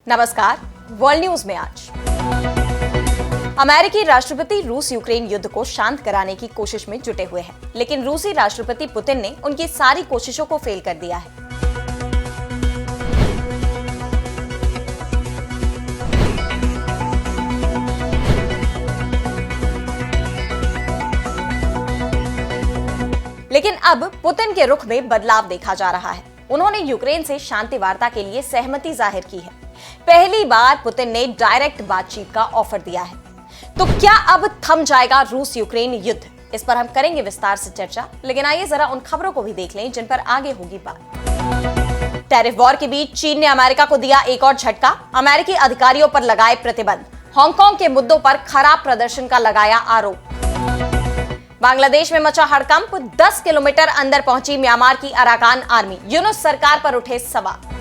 नमस्कार। World news में आज अमेरिकी राष्ट्रपति रूस यूक्रेन युद्ध को शांत कराने की कोशिश में जुटे हुए हैं, लेकिन रूसी राष्ट्रपति पुतिन ने उनकी सारी कोशिशों को फेल कर दिया है। लेकिन अब पुतिन के रुख में बदलाव देखा जा रहा है। उन्होंने यूक्रेन से शांति वार्ता के लिए सहमति जाहिर की है। पहली बार पुतिन ने डायरेक्ट बातचीत का ऑफर दिया है। तो क्या अब थम जाएगा रूस यूक्रेन युद्ध? इस पर हम करेंगे विस्तार से चर्चा, लेकिन आइए जरा उन खबरों को भी देख लें जिन पर आगे होगी बात। टैरिफ वॉर के बीच चीन ने अमेरिका को दिया एक और झटका। अमेरिकी अधिकारियों पर लगाए प्रतिबंध। हांगकांग के मुद्दों पर खराब प्रदर्शन का लगाया आरोप। बांग्लादेश में मचा हड़कंप। 10 किलोमीटर अंदर पहुंची म्यांमार की अराकान आर्मी। यूनुस सरकार पर उठे सवाल।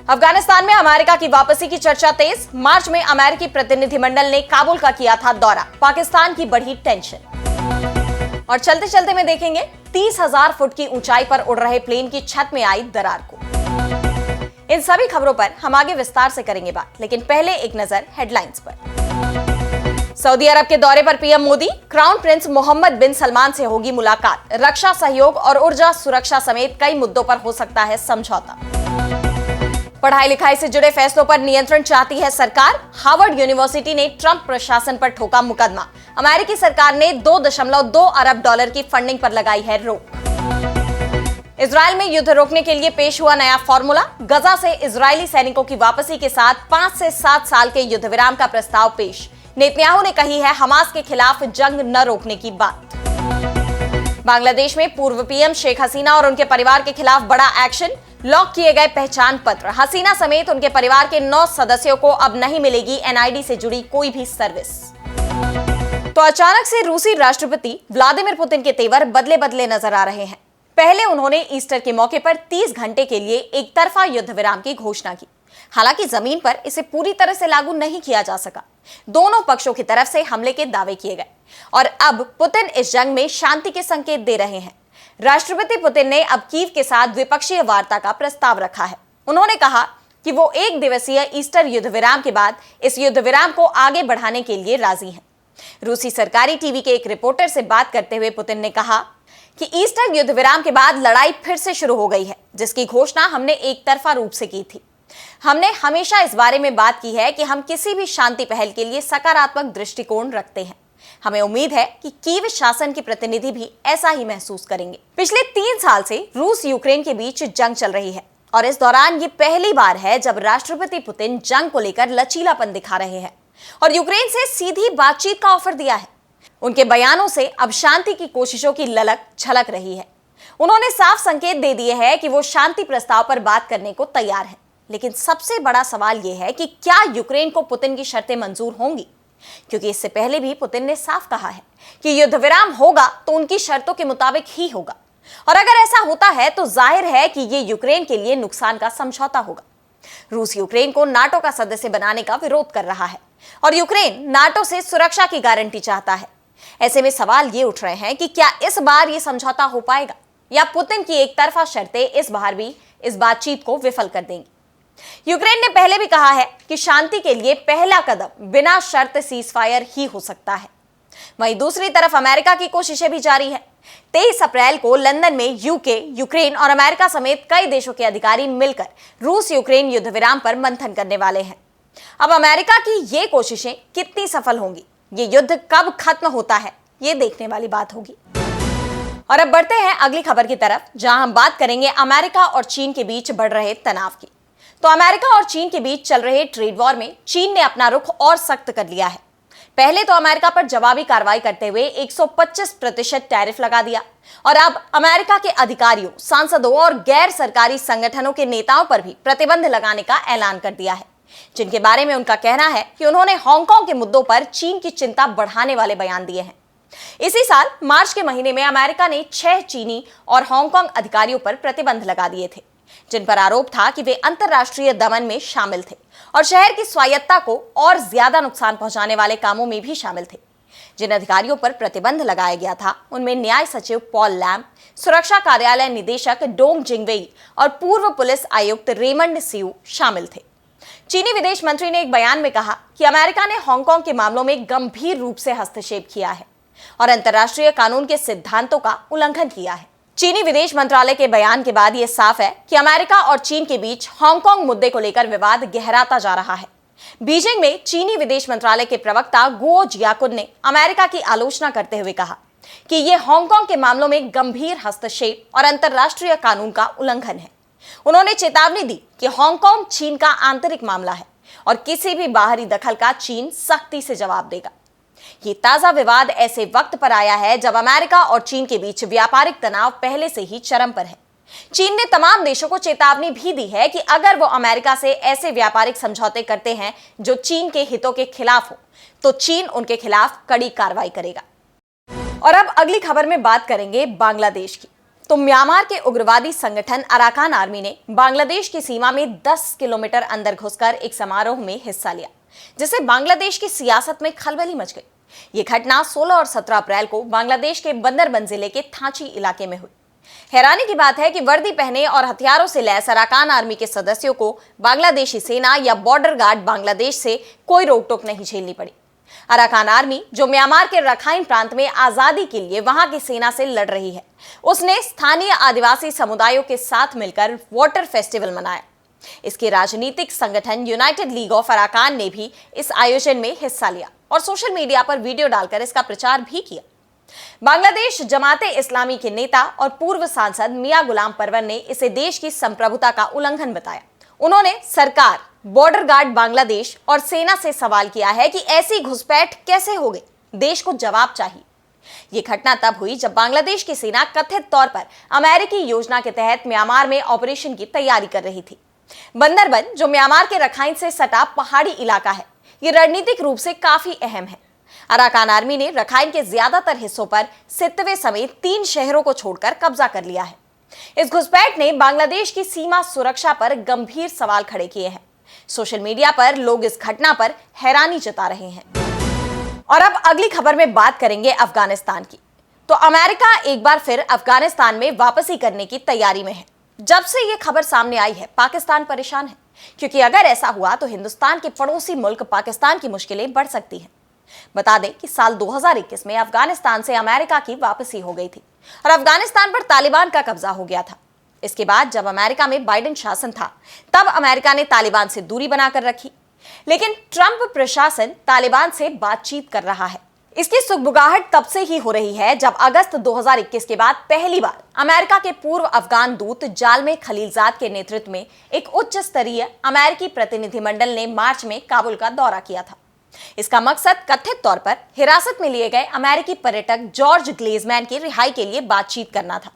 अफगानिस्तान में अमेरिका की वापसी की चर्चा तेज। मार्च में अमेरिकी प्रतिनिधिमंडल ने काबुल का किया था दौरा। पाकिस्तान की बढ़ी टेंशन। और चलते चलते में देखेंगे 30,000 फुट की ऊंचाई पर उड़ रहे प्लेन की छत में आई दरार को। इन सभी खबरों पर हम आगे विस्तार से करेंगे बात, लेकिन पहले एक नजर हेडलाइंस पर। सऊदी अरब के दौरे पर PM Modi. Crown prince Mohammed bin Salman से होगी मुलाकात। रक्षा सहयोग और ऊर्जा सुरक्षा समेत कई मुद्दों पर हो सकता है समझौता। पढ़ाई लिखाई से जुड़े फैसलों पर नियंत्रण चाहती है सरकार। हार्वर्ड यूनिवर्सिटी ने ट्रंप प्रशासन पर ठोका मुकदमा। अमेरिकी सरकार ने $2.2 अरब की फंडिंग पर लगाई है रोक। इजरायल में युद्ध रोकने के लिए पेश हुआ नया फॉर्मूला। गजा से इजरायली सैनिकों की वापसी के साथ 5 से 7 साल के युद्ध विराम का प्रस्ताव पेश। नेतन्याहू ने कही है हमास के खिलाफ जंग न रोकने की बात। बांग्लादेश में पूर्व पीएम शेख हसीना और उनके परिवार के खिलाफ बड़ा एक्शन। लॉक किए गए पहचान पत्र। हसीना समेत उनके परिवार के 9 सदस्यों को अब नहीं मिलेगी एनआईडी से जुड़ी कोई भी सर्विस। तो अचानक से रूसी राष्ट्रपति व्लादिमीर पुतिन के तेवर बदले बदले नजर आ रहे हैं। पहले उन्होंने ईस्टर के मौके पर 30 घंटे के लिए एक तरफा युद्ध विराम की घोषणा की। हालांकि जमीन पर इसे पूरी तरह से लागू नहीं किया जा सका। दोनों पक्षों की तरफ से हमले के दावे किए गए और अब पुतिन इस जंग में शांति के संकेत दे रहे हैं। राष्ट्रपति पुतिन ने अब कीव के साथ द्विपक्षीय वार्ता का प्रस्ताव रखा है। उन्होंने कहा कि वो 1 दिवसीय ईस्टर युद्ध विराम के बाद इस युद्ध विराम को आगे बढ़ाने के लिए राजी हैं। रूसी सरकारी टीवी के एक रिपोर्टर से बात करते हुए पुतिन ने कहा कि ईस्टर युद्ध विराम के बाद लड़ाई फिर से शुरू हो गई है, जिसकी घोषणा हमने एक तरफा रूप से की थी। हमने हमेशा इस बारे में बात की है कि हम किसी भी शांति पहल के लिए सकारात्मक दृष्टिकोण रखते हैं। हमें उम्मीद है कि कीव शासन के प्रतिनिधि भी ऐसा ही महसूस करेंगे। पिछले 3 साल से रूस यूक्रेन के बीच जंग चल रही है और इस दौरान ये पहली बार है जब राष्ट्रपति पुतिन जंग को लेकर लचीलापन दिखा रहे हैं और यूक्रेन से सीधी बातचीत का ऑफर दिया है। उनके बयानों से अब शांति की कोशिशों की ललक झलक रही है। उन्होंने साफ संकेत दे दिए हैं कि वो शांति प्रस्ताव पर बात करने को तैयार है, लेकिन सबसे बड़ा सवाल यह है कि क्या यूक्रेन को पुतिन की शर्तें मंजूर होंगी, क्योंकि इससे पहले भी पुतिन ने साफ कहा है कि युद्ध विराम होगा तो उनकी शर्तों के मुताबिक ही होगा और अगर ऐसा होता है तो जाहिर है कि ये यूक्रेन के लिए नुकसान का समझौता होगा। रूस यूक्रेन को नाटो का सदस्य बनाने का विरोध कर रहा है और यूक्रेन नाटो से सुरक्षा की गारंटी चाहता है। ऐसे में सवाल ये उठ रहे हैं कि क्या इस बार ये समझौता हो पाएगा या पुतिन की एक तरफा शर्तें इस बार भी इस बातचीत को विफल कर देंगी। यूक्रेन ने पहले भी कहा है कि शांति के लिए पहला कदम बिना शर्त सीजफायर ही हो सकता है। वहीं दूसरी तरफ अमेरिका की कोशिशें भी जारी है। 23 अप्रैल को लंदन में यूके, यूक्रेन और अमेरिका समेत कई देशों के अधिकारी मिलकर रूस यूक्रेन युद्ध विराम पर मंथन करने वाले हैं। अब अमेरिका की ये कोशिशें कितनी सफल होंगी, ये युद्ध कब खत्म होता है, ये देखने वाली बात होगी। और अब बढ़ते हैं अगली खबर की तरफ, जहां हम बात करेंगे अमेरिका और चीन के बीच बढ़ रहे तनाव की। तो अमेरिका और चीन के बीच चल रहे ट्रेड वॉर में चीन ने अपना रुख और सख्त कर लिया है। पहले तो अमेरिका पर जवाबी कार्रवाई करते हुए 125% टैरिफ लगा दिया और अब अमेरिका के अधिकारियों, सांसदों और गैर सरकारी संगठनों के नेताओं पर भी प्रतिबंध लगाने का ऐलान कर दिया है, जिनके बारे में उनका कहना है कि उन्होंने हांगकांग के मुद्दों पर चीन की चिंता बढ़ाने वाले बयान दिए हैं। इसी साल मार्च के महीने में अमेरिका ने 6 चीनी और हांगकांग अधिकारियों पर प्रतिबंध लगा दिए थे, जिन पर आरोप था कि वे अंतर्राष्ट्रीय दमन में शामिल थे और शहर की स्वायत्तता को और ज्यादा नुकसान पहुंचाने वाले कामों में भी शामिल थे। जिन अधिकारियों पर प्रतिबंध लगाया गया था उनमें न्याय सचिव पॉल लैम, सुरक्षा कार्यालय निदेशक डोंग जिंगवेई और पूर्व पुलिस आयुक्त रेमंड सियू शामिल थे। चीनी विदेश मंत्री ने एक बयान में कहा कि अमेरिका ने हांगकांग के मामलों में गंभीर रूप से हस्तक्षेप किया है और अंतर्राष्ट्रीय कानून के सिद्धांतों का उल्लंघन किया है। चीनी विदेश मंत्रालय के बयान के बाद यह साफ है कि अमेरिका और चीन के बीच हांगकांग मुद्दे को लेकर विवाद गहराता जा रहा है। बीजिंग में चीनी विदेश मंत्रालय के प्रवक्ता गुओ जियाकुन ने अमेरिका की आलोचना करते हुए कहा कि यह हांगकांग के मामलों में गंभीर हस्तक्षेप और अंतर्राष्ट्रीय कानून का उल्लंघन है। उन्होंने चेतावनी दी कि हांगकांग चीन का आंतरिक मामला है और किसी भी बाहरी दखल का चीन सख्ती से जवाब देगा। ये ताजा विवाद ऐसे वक्त पर आया है जब अमेरिका और चीन के बीच व्यापारिक तनाव पहले से ही चरम पर है। चीन ने तमाम देशों को चेतावनी भी दी है कि अगर वो अमेरिका से ऐसे व्यापारिक समझौते करते हैं जो चीन के हितों के खिलाफ हो, तो चीन उनके खिलाफ कड़ी कार्रवाई करेगा। और अब अगली खबर में बात करेंगे बांग्लादेश की। तो म्यांमार के उग्रवादी संगठन अराकान आर्मी ने बांग्लादेश की सीमा में 10 किलोमीटर अंदर घुसकर एक समारोह में हिस्सा लिया, जिससे बांग्लादेश की सियासत में खलबली मच गई। ये घटना 16 और 17 अप्रैल को बांग्लादेश के बंदरबन जिले के थांची इलाके में हुई। हैरानी की बात है कि वर्दी पहने और हथियारों से लैस अराकान आर्मी के सदस्यों को बांग्लादेशी सेना या बॉर्डर गार्ड बांग्लादेश से कोई रोक टोक नहीं झेलनी पड़ी। अराकान आर्मी, जो म्यांमार के रखाइन प्रांत में आजादी के लिए वहां की सेना से लड़ रही है, उसने स्थानीय आदिवासी समुदायों के साथ मिलकर वाटर फेस्टिवल मनाया। इसके राजनीतिक संगठन यूनाइटेड लीग ऑफ अराकान ने भी इस आयोजन में हिस्सा लिया और सोशल मीडिया पर वीडियो डालकर इसका प्रचार भी किया। बांग्लादेश जमाते इस्लामी के नेता और पूर्व सांसद मियां गुलाम परवर ने इसे देश की संप्रभुता का उल्लंघन बताया। उन्होंने सरकार, बॉर्डर गार्ड बांग्लादेश और सेना से सवाल किया है कि ऐसी घुसपैठ कैसे हो गई, देश को जवाब चाहिए। ये घटना तब हुई जब बांग्लादेश की सेना कथित तौर पर अमेरिकी योजना के तहत म्यांमार में ऑपरेशन की तैयारी कर रही थी। बंदरबन, जो म्यांमार के रखाइन से सटा पहाड़ी इलाका है, ये रणनीतिक रूप से काफी अहम है। अराकान आर्मी ने रखाइन के ज्यादातर हिस्सों पर सितवे समेत 3 शहरों को छोड़कर कब्जा कर लिया है। इस घुसपैठ ने बांग्लादेश की सीमा सुरक्षा पर गंभीर सवाल खड़े किए हैं। सोशल मीडिया पर लोग इस घटना पर हैरानी जता रहे हैं। और अब अगली खबर में बात करेंगे अफगानिस्तान की। तो अमेरिका एक बार फिर अफगानिस्तान में वापसी करने की तैयारी में है। जब से यह खबर सामने आई है, पाकिस्तान परेशान है, क्योंकि अगर ऐसा हुआ तो हिंदुस्तान के पड़ोसी मुल्क पाकिस्तान की मुश्किलें बढ़ सकती हैं। बता दें कि साल 2021 में अफगानिस्तान से अमेरिका की वापसी हो गई थी और अफगानिस्तान पर तालिबान का कब्जा हो गया था। इसके बाद जब अमेरिका में बाइडेन शासन था, तब अमेरिका ने तालिबान से दूरी बनाकर रखी, लेकिन ट्रंप प्रशासन तालिबान से बातचीत कर रहा है। इसकी सुगबुगाहट तब से ही हो रही है जब अगस्त 2021 के बाद पहली बार अमेरिका के पूर्व अफगान दूत जालमे खलीलजाद के नेतृत्व में एक उच्च स्तरीय अमेरिकी प्रतिनिधिमंडल ने मार्च में काबुल का दौरा किया था। इसका मकसद कथित तौर पर हिरासत में लिए गए अमेरिकी पर्यटक जॉर्ज ग्लेजमैन की रिहाई के लिए बातचीत करना था।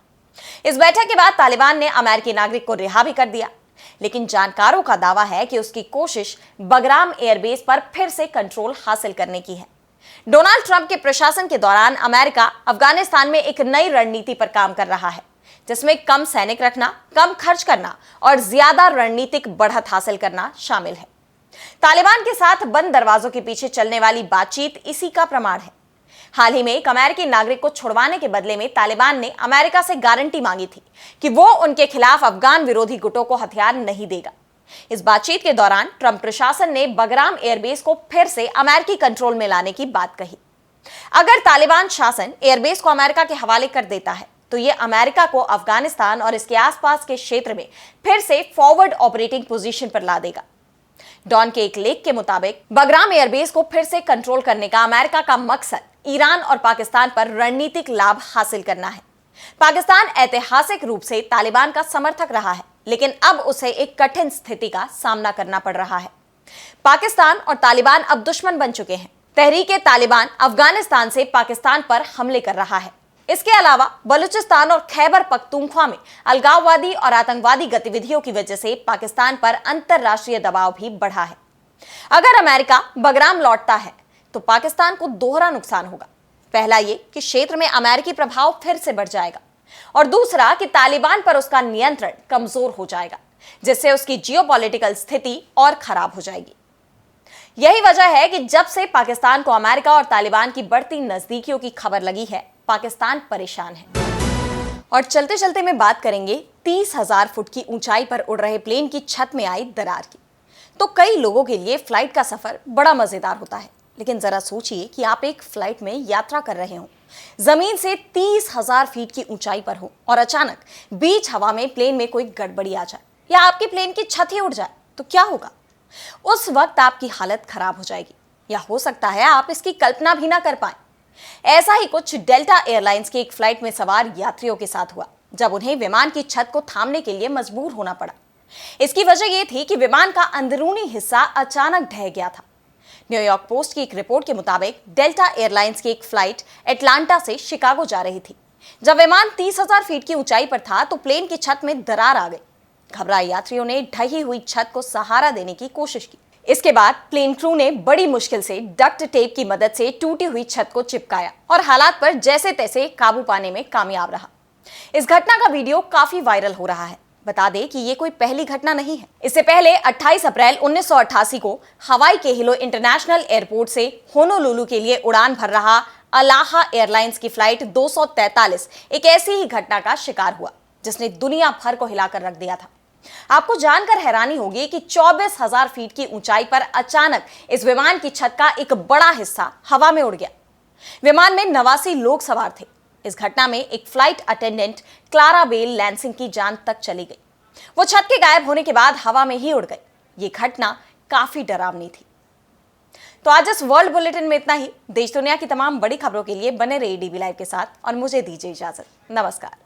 इस बैठक के बाद तालिबान ने अमेरिकी नागरिक को रिहा भी कर दिया, लेकिन जानकारों का दावा है कि उसकी कोशिश बगराम एयरबेस पर फिर से कंट्रोल हासिल करने की है। डोनाल्ड ट्रंप के प्रशासन के दौरान अमेरिका अफगानिस्तान में एक नई रणनीति पर काम कर रहा है, जिसमें कम सैनिक रखना, कम खर्च करना और ज्यादा रणनीतिक बढ़त हासिल करना शामिल है। तालिबान के साथ बंद दरवाजों के पीछे चलने वाली बातचीत इसी का प्रमाण है। हाल ही में एक अमेरिकी नागरिक को छुड़वाने के बदले में तालिबान ने अमेरिका से गारंटी मांगी थी कि वो उनके खिलाफ अफगान विरोधी गुटों को हथियार नहीं देगा। इस बातचीत के दौरान ट्रंप प्रशासन ने बगराम एयरबेस को फिर से अमेरिकी कंट्रोल में लाने की बात कही। अगर तालिबान शासन एयरबेस को अमेरिका के हवाले कर देता है, तो यह अमेरिका को अफगानिस्तान और इसके आसपास के क्षेत्र में फिर से फॉरवर्ड ऑपरेटिंग पोजीशन पर ला देगा। डॉन के एक लेख के मुताबिक बगराम एयरबेस को फिर से कंट्रोल करने का अमेरिका का मकसद ईरान और पाकिस्तान पर रणनीतिक लाभ हासिल करना है। पाकिस्तान ऐतिहासिक रूप से तालिबान का समर्थक रहा है, लेकिन अब उसे एक कठिन स्थिति का सामना करना पड़ रहा है। पाकिस्तान और तालिबान अब दुश्मन बन चुके हैं। तहरीके तालिबान अफगानिस्तान से पाकिस्तान पर हमले कर रहा है। इसके अलावा बलूचिस्तान और खैबर पख्तूनख्वा में अलगाववादी और आतंकवादी गतिविधियों की वजह से पाकिस्तान पर अंतरराष्ट्रीय दबाव भी बढ़ा है। अगर अमेरिका बगराम लौटता है तो पाकिस्तान को दोहरा नुकसान होगा। पहला ये कि क्षेत्र में अमेरिकी प्रभाव फिर से बढ़ जाएगा, और दूसरा कि तालिबान पर उसका नियंत्रण कमजोर हो जाएगा, जिससे उसकी जियोपॉलिटिकल स्थिति और खराब हो जाएगी। यही वजह है कि जब से पाकिस्तान को अमेरिका और तालिबान की बढ़ती नजदीकियों की खबर लगी है, पाकिस्तान परेशान है। और चलते चलते में बात करेंगे 30,000 फुट की ऊंचाई पर उड़ रहे प्लेन की छत में आई दरार की। तो कई लोगों के लिए फ्लाइट का सफर बड़ा मजेदार होता है, लेकिन जरा सोचिए कि आप एक फ्लाइट में यात्रा कर रहे हो, जमीन से 30,000 फीट की ऊंचाई पर हो और अचानक बीच हवा में प्लेन में कोई गड़बड़ी आ जाए या आपकी प्लेन की छत ही उड़ जाए तो क्या होगा? उस वक्त आपकी हालत खराब हो जाएगी या हो सकता है आप इसकी कल्पना भी ना कर पाए। ऐसा ही कुछ डेल्टा एयरलाइंस की एक फ्लाइट में सवार यात्रियों के साथ हुआ, जब उन्हें विमान की छत को थामने के लिए मजबूर होना पड़ा। इसकी वजह यह थी कि विमान का अंदरूनी हिस्सा अचानक ढह गया था। न्यूयॉर्क पोस्ट की एक रिपोर्ट के मुताबिक डेल्टा एयरलाइंस की एक फ्लाइट एटलांटा से शिकागो जा रही थी। जब विमान 30,000 फीट की ऊंचाई पर था तो प्लेन की छत में दरार आ गई। घबराए यात्रियों ने ढही हुई छत को सहारा देने की कोशिश की। इसके बाद प्लेन क्रू ने बड़ी मुश्किल से डक्ट टेप की मदद से टूटी हुई छत को चिपकाया और हालात पर जैसे तैसे काबू पाने में कामयाब रहा। इस घटना का वीडियो काफी वायरल हो रहा है। बता दें कि ये कोई पहली घटना नहीं है। इससे पहले 28 अप्रैल 1988 को हवाई के हिलो इंटरनेशनल एयरपोर्ट से होनोलुलु के लिए उड़ान भर रहा अलाहा एयरलाइंस की फ्लाइट 243 एक ऐसी ही घटना का शिकार हुआ जिसने दुनिया भर को हिलाकर रख दिया था। आपको जानकर हैरानी होगी कि 24,000 फीट की ऊंचाई पर अचानक इस विमान की छत का एक बड़ा हिस्सा हवा में उड़ गया। विमान में 89 लोग सवार थे। इस घटना में एक flight attendant Clara Bell Lansing की जान तक चली गई। वो छत के गायब होने के बाद हवा में ही उड़ गई। ये घटना काफी डरावनी थी। तो आज इस वर्ल्ड बुलेटिन में इतना ही। देश दुनिया की तमाम बड़ी खबरों के लिए बने रहिए डीबी लाइव के साथ और मुझे दीजिए इजाजत। नमस्कार।